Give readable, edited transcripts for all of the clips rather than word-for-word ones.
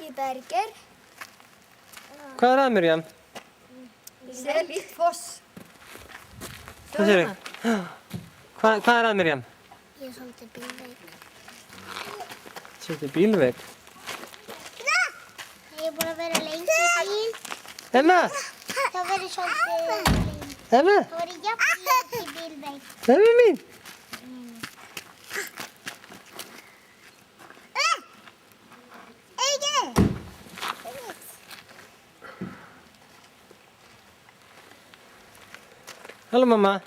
Í Berger. Hvað er að, Miriam? Selfoss. Hvað segirðu? Hvað er að, Miriam? Ég er svolítið bílveik. Svolítið bílveik? Ég er búin að vera lengi í bíl. Emma! Það verið svolítið lengi. Emma! Það verið jafn lengi bílveik. Emma mín! Halló mamma.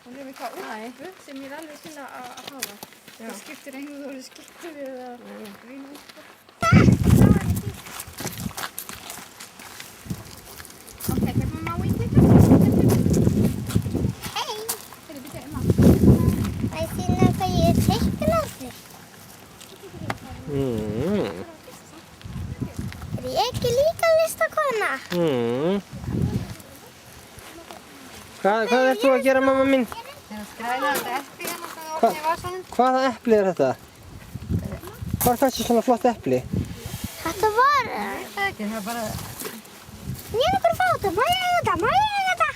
Hún er eitthvað útbröð sem ég er alveg til að hafa. Það skiptir einhverju þú eru skiptur eða vín útbröð. Ok, can mamma wait here? Hei! Fyrir byrja Emma. Það er síðan hvað ég er teikna á þig. Er ég ekki líka listakona? Hvað ert þú að gera, mamma mín? Ég er að skræla þetta epli hérna sem það opni í vasanum. Hvaða epli er þetta? Hvar fæstu svona flott epli? Þetta var... Það ekki, það er bara, Ég er bara að fá þetta. Má ég eiga þetta? Má ég eiga þetta?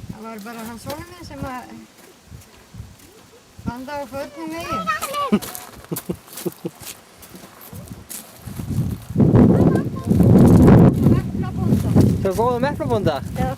það var bara hans sonur minn sem að banda á fötnum veginn. Eplabónda. Þú er góð eplabónda? Já.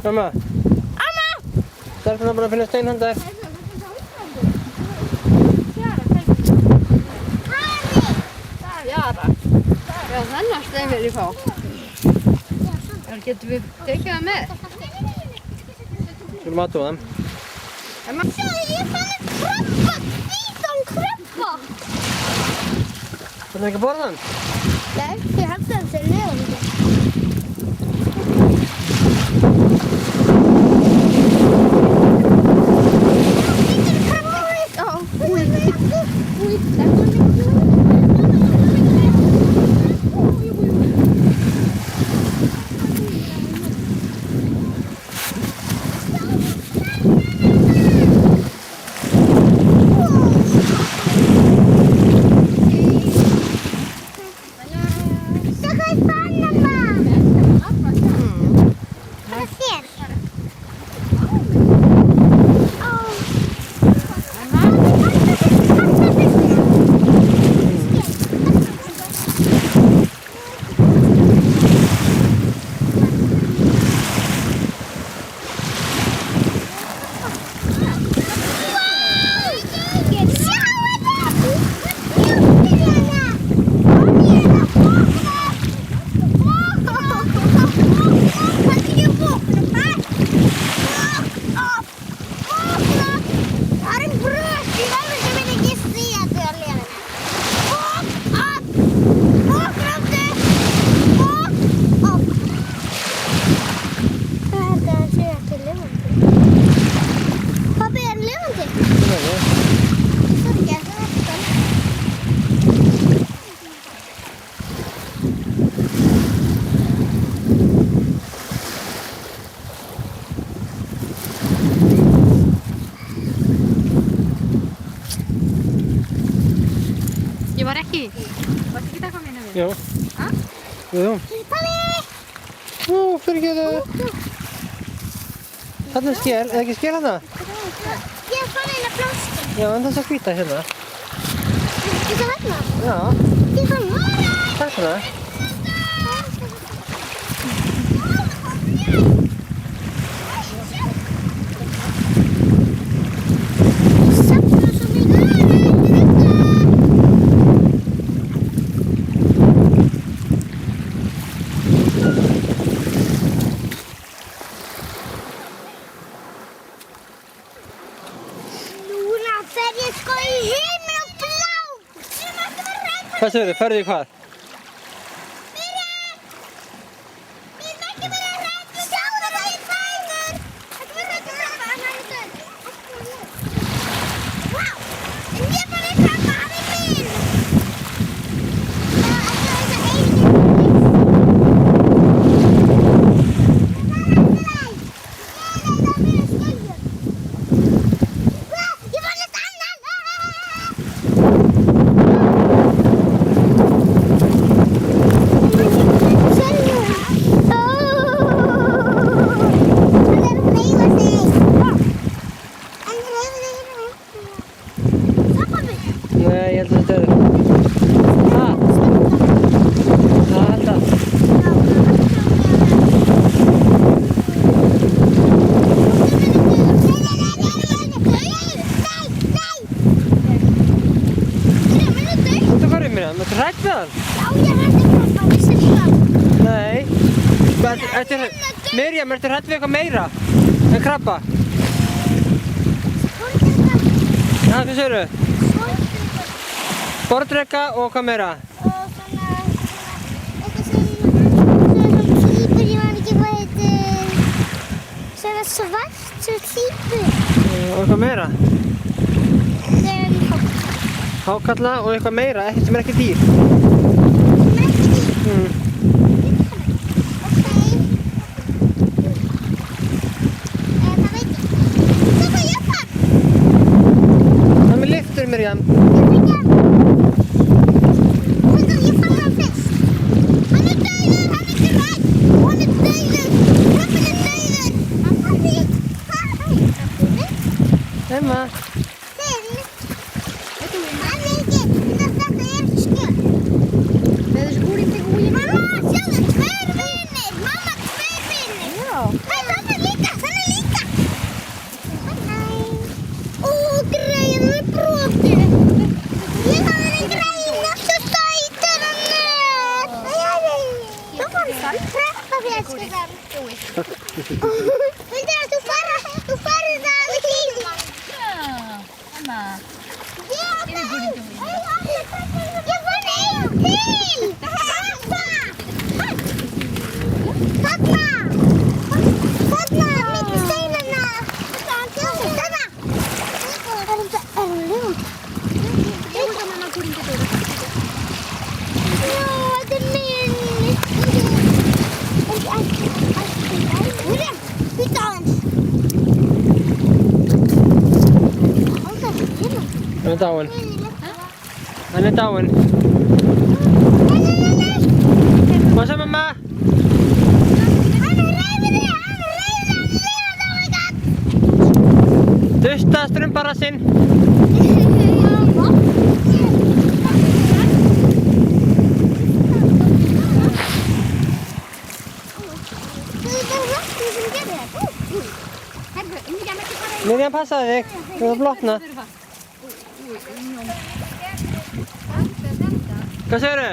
Mamma! Stelpuna búin að finna steinhandar. Jara. Já, þennan stein vil ég fá. Þar getum við tekið það með. Skulum aðtúa það. Sjáðu, ég fann krabba! Hvítan krabba! Þú ætlar ekki að borða hann? Nei, ég held að það sé lifandi. Ég var ekki. Varstu ekki taka minna við? Jú. Ha? Jú. Palli! Ó, fyrir ekki það. Þarna skel, eða ekki skel hana? Ég fann eina blómstur. Já, en þess að hvíta hérna. Þetta hérna? Já, Ég fann hana. takk fyrir það. Safna svo mikið. Núna fer ég sko í himinn og blá. Ég má ekki vera hrædd. Hvað segirðu, ferðu í hvað? Ég má ekki vera hrædd. Sjáðu það í fæður. Ekki vera hrædd við krabba, hann er döð. Vá, en ég bara er krabba, hann er minn. Það er ekki þess að einu. Ég fann eitt annan! Nei, ég held að þetta er... Það held að... Þú farið mér hann, ertu hrædd við hann? Nei. Miriam, ertu hrædd við eitthvað meira en krabba? Já, hvað segirðu? Sporðdreka og hvað meira? Svart, svo hlýpur. Og eitthvað meira? Hákarla og eitthvað meira, ekkert sem er ekki dýr. Það er með lyktur, Miriam. Emma. Vildir að þú farir það í lífum? Emma. Ég fann einu til! Þarna! Milli steinanna! Þarna! Er hún lifandi? Já, þetta er minn! William, býta á hans! Hann er dáinn. Hann er dáinn. Hvað sagði mamma? Hann er reyfið! Oh my god! Dusta strumparassinn. Miriam, passaði þig. Þú var blotna. Hvað segirðu?